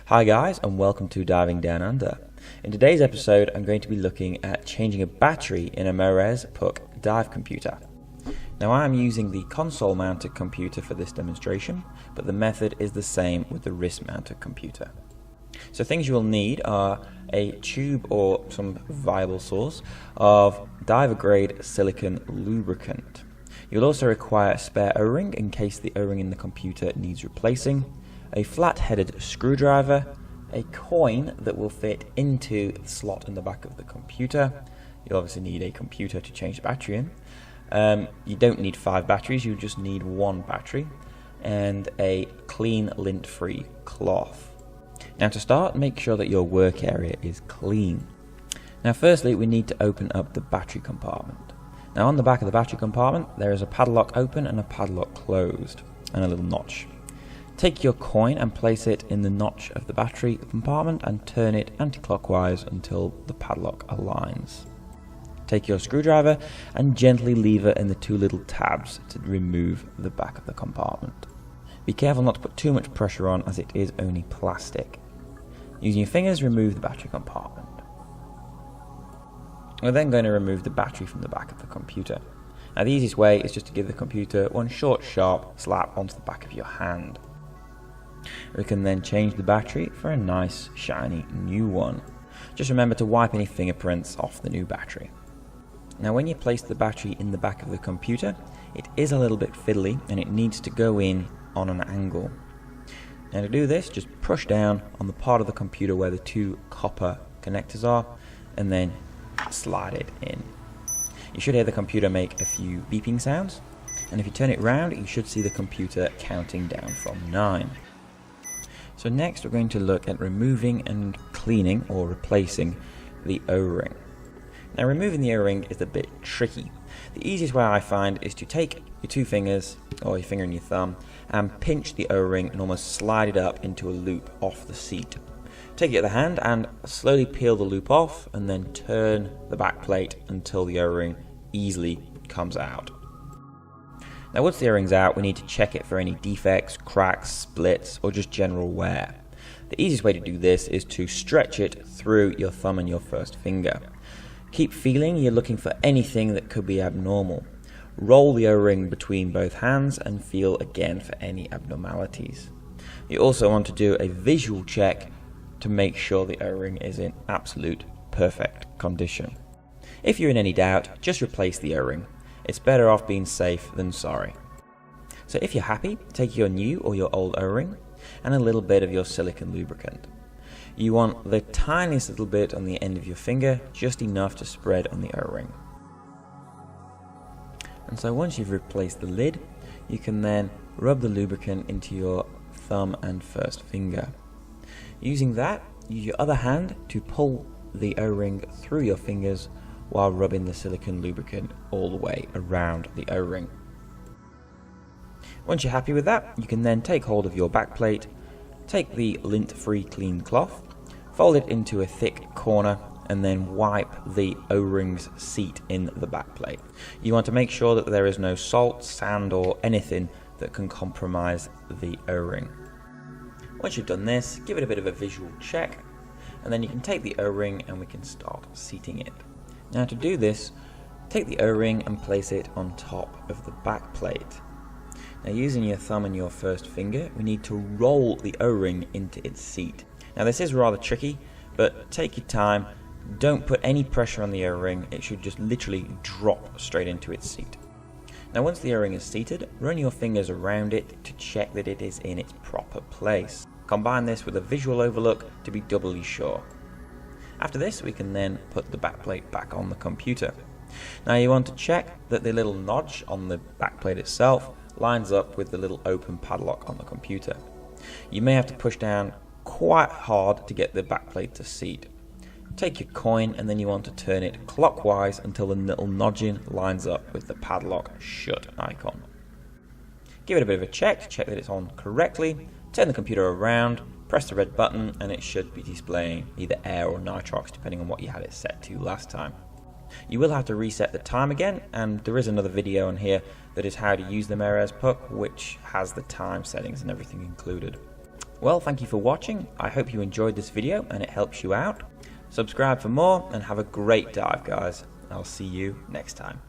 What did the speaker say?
Hi guys, and welcome to Diving Down Under. In today's episode I'm going to be looking at changing a battery in a Watersport dive computer. Now I am using the console mounted computer for this demonstration, but the method is the same with the wrist mounted computer. So things you will need are a tube or some viable source of diver grade silicone lubricant. You'll also require a spare O-ring in case the O-ring in the computer needs replacing, a flat-headed screwdriver, a coin that will fit into the slot in the back of the computer. You obviously need a computer to change the battery in. You don't need 5 batteries, you just need 1 battery, and a clean lint-free cloth. Now to start, make sure that your work area is clean. Now firstly, we need to open up the battery compartment. Now on the back of the battery compartment, there is a padlock open and a padlock closed, and a little notch. Take your coin and place it in the notch of the battery compartment and turn it anti-clockwise until the padlock aligns. Take your screwdriver and gently lever in the 2 little tabs to remove the back of the compartment. Be careful not to put too much pressure on, as it is only plastic. Using your fingers, remove the battery compartment. We're then going to remove the battery from the back of the computer. Now the easiest way is just to give the computer one short sharp slap onto the back of your hand. We can then change the battery for a nice shiny new one. Just remember to wipe any fingerprints off the new battery. Now when you place the battery in the back of the computer, it is a little bit fiddly and it needs to go in on an angle. Now to do this, just push down on the part of the computer where the 2 copper connectors are and then slide it in. You should hear the computer make a few beeping sounds, and if you turn it round you should see the computer counting down from 9. So next we're going to look at removing and cleaning or replacing the O-ring. Now removing the O-ring is a bit tricky. The easiest way I find is to take your 2 fingers or your finger and your thumb and pinch the O-ring and almost slide it up into a loop off the seat. Take it at the hand and slowly peel the loop off and then turn the back plate until the O-ring easily comes out. Now once the O-ring's out, we need to check it for any defects, cracks, splits, or just general wear. The easiest way to do this is to stretch it through your thumb and your first finger. Keep feeling, you're looking for anything that could be abnormal. Roll the O-ring between both hands and feel again for any abnormalities. You also want to do a visual check to make sure the O-ring is in absolute perfect condition. If you're in any doubt, just replace the O-ring. It's better off being safe than sorry. So if you're happy, take your new or your old O-ring and a little bit of your silicone lubricant. You want the tiniest little bit on the end of your finger, just enough to spread on the O-ring. And so once you've replaced the lid, you can then rub the lubricant into your thumb and first finger. Using that, use your other hand to pull the O-ring through your fingers while rubbing the silicone lubricant all the way around the O-ring. Once you're happy with that, you can then take hold of your back plate, take the lint-free clean cloth, fold it into a thick corner, and then wipe the O-ring's seat in the back plate. You want to make sure that there is no salt, sand, or anything that can compromise the O-ring. Once you've done this, give it a bit of a visual check, and then you can take the O-ring and we can start seating it. Now to do this, take the O-ring and place it on top of the back plate. Now using your thumb and your first finger, we need to roll the O-ring into its seat. Now this is rather tricky, but take your time, don't put any pressure on the O-ring, it should just literally drop straight into its seat. Now once the O-ring is seated, run your fingers around it to check that it is in its proper place. Combine this with a visual overlook to be doubly sure. After this, we can then put the backplate back on the computer. Now you want to check that the little notch on the backplate itself lines up with the little open padlock on the computer. You may have to push down quite hard to get the backplate to seat. Take your coin and then you want to turn it clockwise until the little nudging lines up with the padlock shut icon. Give it a bit of a check to check that it's on correctly, turn the computer around, press the red button and it should be displaying either air or nitrox depending on what you had it set to last time. You will have to reset the time again, and there is another video on here that is how to use the Watersport, which has the time settings and everything included. Well, thank you for watching. I hope you enjoyed this video and it helps you out. Subscribe for more and have a great dive, guys. I'll see you next time.